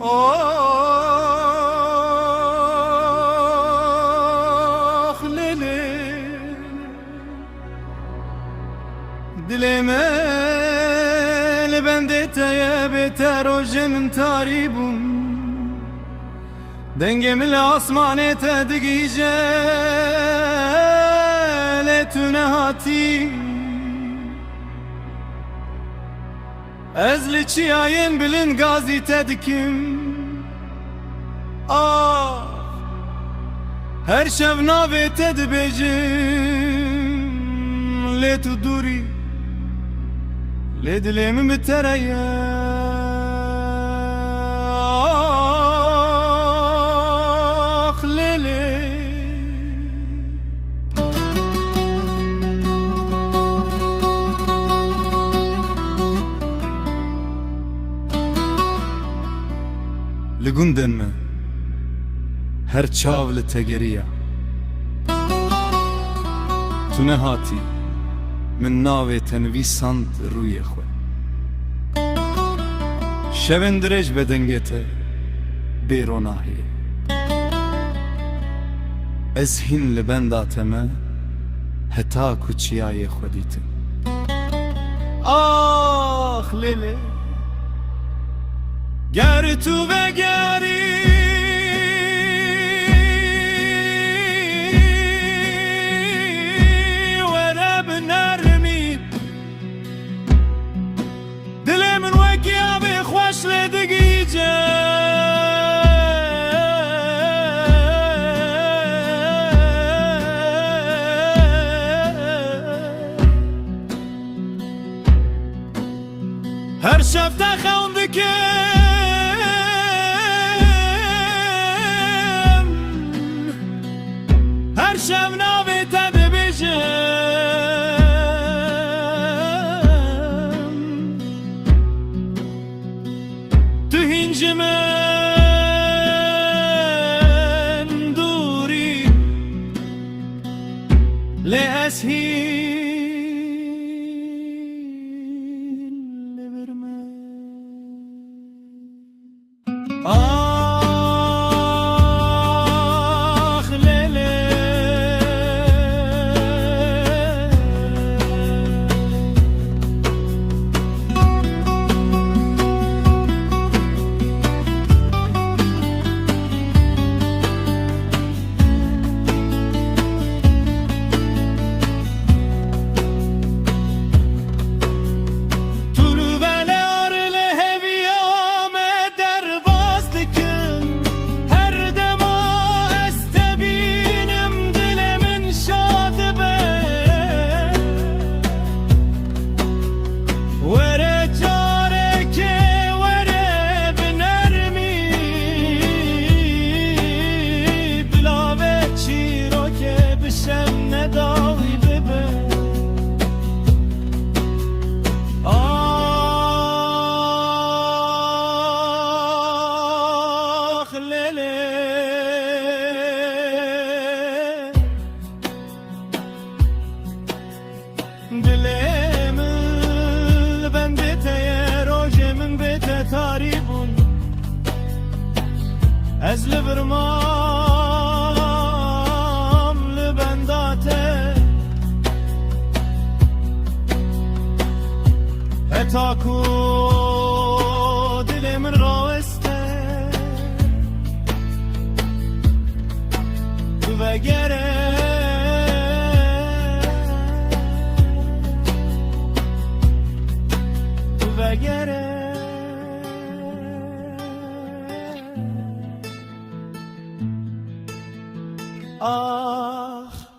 آخ لیلی دلم لبنده تیه بهتر و جمن تاری بون دنگم لآسمانه تدگی جلتو نهاتی از لچیاین بلند گازی تدکم هر شب ناوی تدبیجم لیتو دوری لدلم بتریا لگوندن من هر چاول تگریا تو نهاتی من ناوی تنویساند روی خو شبن درج بدنگته بیروناهی از هین لبنداتمه هتا کچیای خودیتم آخ لیلی گر تو بگری وره بنرمی دل من وگیا به خوش لدگی هر شب تخوند که شب ناوی تدبیجم تو هنج من دوری لی از هین لبرمن دلم لبنده تیه روژمن بیته تاری بون از لبرمام لبنداته هتا کو دل من روسته تو وگره وگره